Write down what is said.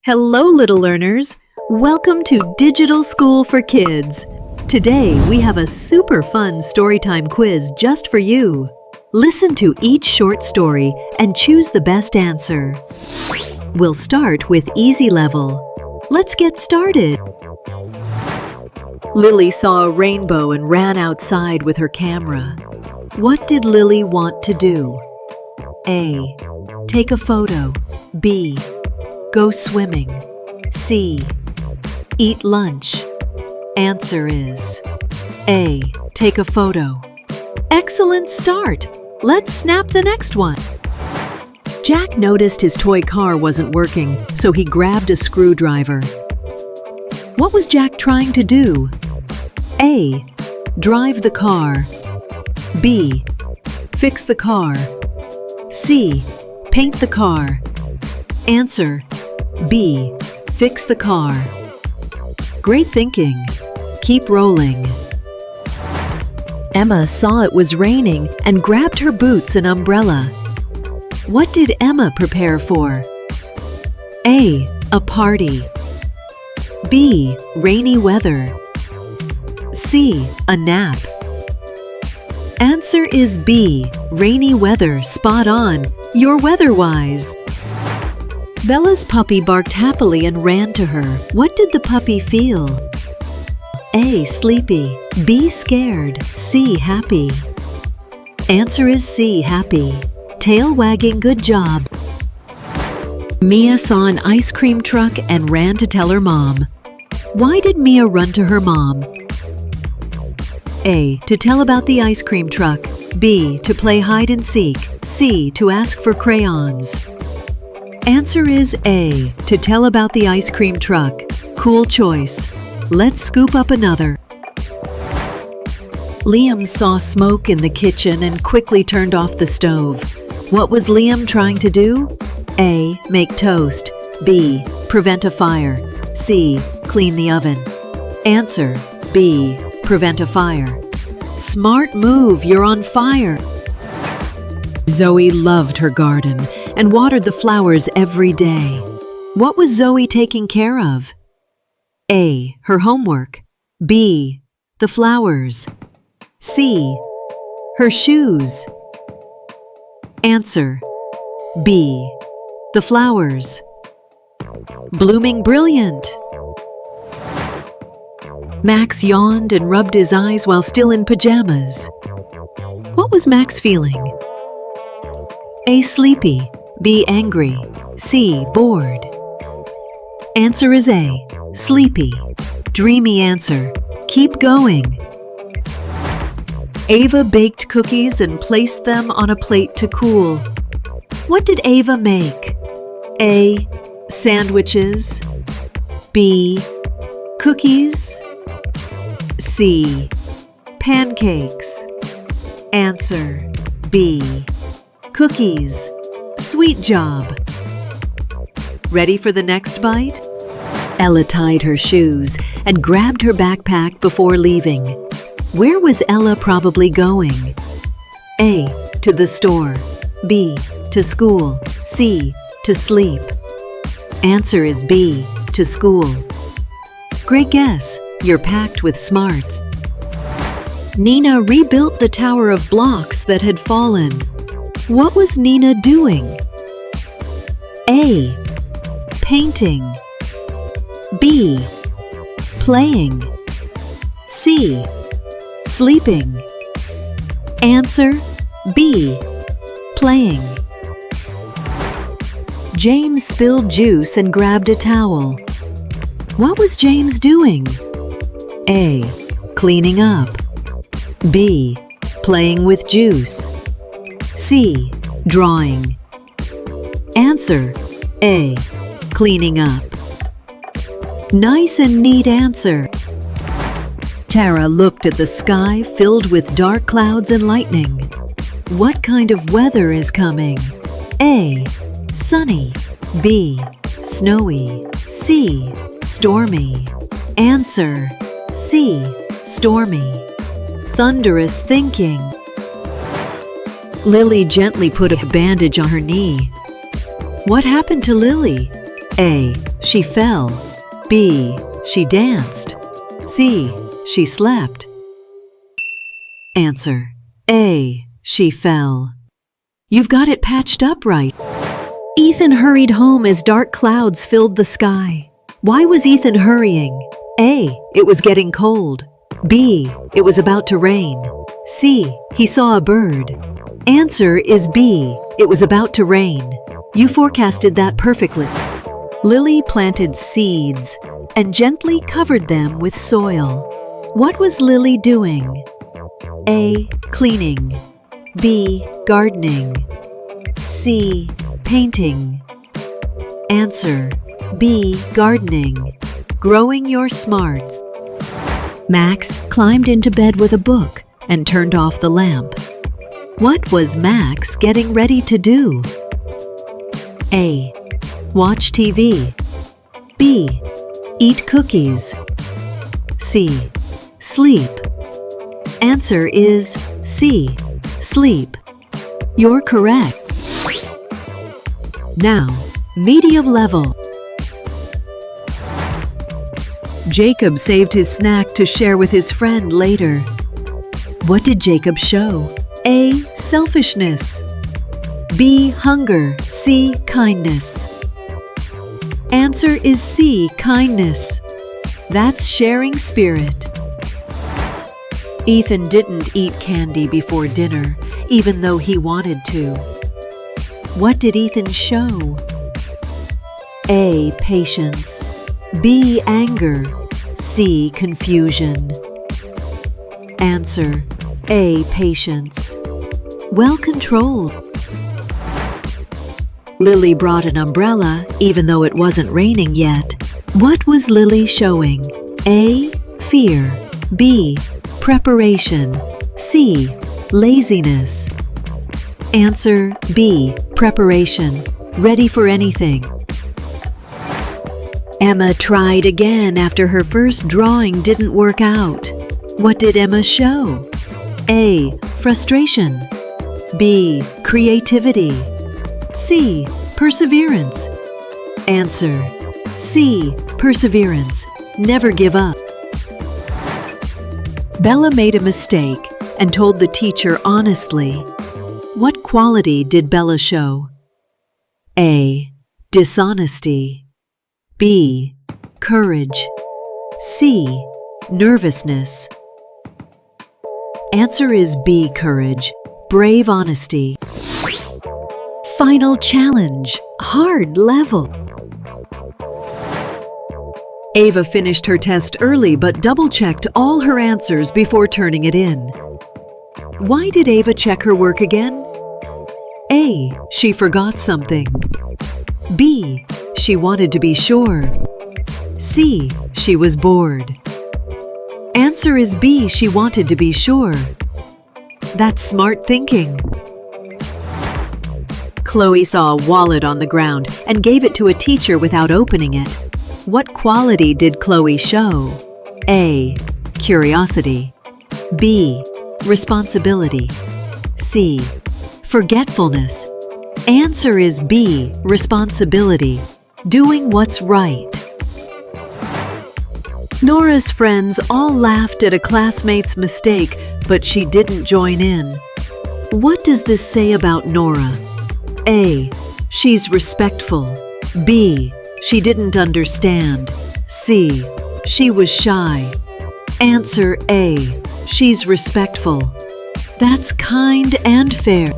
Hello, little learners. Welcome to Digital School for Kids. Today, we have a super fun Storytime quiz just for you. Listen to each short story and choose the best answer. We'll start with easy level. Let's get started. Lily saw a rainbow and ran outside with her camera. What did Lily want to do? A. Take a photo. B. Go swimming. C. Eat lunch. Answer is A. Take a photo. Excellent start! Let's snap the next one. Jack noticed his toy car wasn't working, so he grabbed a screwdriver. What was Jack trying to do? A. Drive the car. B. Fix the car. C. Paint the car. Answer: B. Fix the car. Great thinking. Keep rolling. Emma saw it was raining and grabbed her boots and umbrella. What did Emma prepare for? A. A party. B. Rainy weather. C. A nap. Answer is B. Rainy weather. Spot on. You're weather-wise. Bella's puppy barked happily and ran to her. What did the puppy feel? A. Sleepy. B. Scared. C. Happy. Answer is C. Happy. Tail wagging. Good job. Mia saw an ice cream truck and ran to tell her mom. Why did Mia run to her mom? A. To tell about the ice cream truck. B. To play hide and seek. C. To ask for crayons. Answer is A. To tell about the ice cream truck. Cool choice. Let's scoop up another. Liam saw smoke in the kitchen and quickly turned off the stove. What was Liam trying to do? A. Make toast. B. Prevent a fire. C. Clean the oven. Answer: B. Prevent a fire. Smart move, you're on fire. Zoe loved her garden and watered the flowers every day. What was Zoe taking care of? A. Her homework. B. The flowers. C. Her shoes. Answer: B. The flowers. Blooming brilliant. Max yawned and rubbed his eyes while still in pajamas. What was Max feeling? A. Sleepy. B. Angry. C. Bored. Answer is A. Sleepy. Dreamy answer. Keep going. Ava baked cookies and placed them on a plate to cool. What did Ava make? A. Sandwiches. B. Cookies. C. Pancakes. Answer: B. Cookies. Sweet job. Ready for the next bite? Ella tied her shoes and grabbed her backpack before leaving. Where was Ella probably going? A. To the store. B. To school. C. To sleep. Answer is B. To school. Great guess. You're packed with smarts. Nina rebuilt the tower of blocks that had fallen. What was Nina doing? A. Painting. B. Playing. C. Sleeping. Answer: B. Playing. James spilled juice and grabbed a towel. What was James doing? A. Cleaning up. B. Playing with juice. C. Drawing. Answer: A. Cleaning up. Nice and neat answer. Tara looked at the sky filled with dark clouds and lightning. What kind of weather is coming? A. Sunny. B. Snowy. C. Stormy. Answer: C. Stormy. Thunderous thinking. Lily gently put a bandage on her knee. What happened to Lily? A. She fell. B. She danced. C. She slept. Answer: A. She fell. You've got it patched up right. Ethan hurried home as dark clouds filled the sky. Why was Ethan hurrying? A. It was getting cold. B. It was about to rain. C. He saw a bird. Answer is B. It was about to rain. You forecasted that perfectly. Lily planted seeds and gently covered them with soil. What was Lily doing? A. Cleaning. B. Gardening. C. Painting. Answer: B. Gardening. Growing your smarts. Max climbed into bed with a book and turned off the lamp. What was Max getting ready to do? A. Watch TV. B. Eat cookies. C. Sleep. Answer is C. Sleep. You're correct. Now, medium level. Jacob saved his snack to share with his friend later. What did Jacob show? A. Selfishness. B. Hunger. C. Kindness. Answer is C. Kindness. That's sharing spirit. Ethan didn't eat candy before dinner, even though he wanted to. What did Ethan show? A. Patience. B. Anger. C. Confusion. Answer: A. Patience. Well controlled. Lily brought an umbrella even though it wasn't raining yet. What was Lily showing? A. Fear. B. Preparation. C. Laziness. Answer: B. Preparation. Ready for anything. Emma tried again after her first drawing didn't work out. What did Emma show? A. Frustration. B. Creativity. C. Perseverance. Answer: C. Perseverance. Never give up. Bella made a mistake and told the teacher honestly. What quality did Bella show? A. Dishonesty. B. Courage. C. Nervousness. Answer is B. Courage. Brave honesty. Final challenge. Hard level. Ava finished her test early but double-checked all her answers before turning it in. Why did Ava check her work again? A. She forgot something. B. She wanted to be sure. C. She was bored. Answer is B. She wanted to be sure. That's smart thinking. Chloe saw a wallet on the ground and gave it to a teacher without opening it. What quality did Chloe show? A. Curiosity. B. Responsibility. C. Forgetfulness. Answer is B. Responsibility. Doing what's right. Nora's friends all laughed at a classmate's mistake, but she didn't join in. What does this say about Nora? A. She's respectful. B. She didn't understand. C. She was shy. Answer A. She's respectful. That's kind and fair.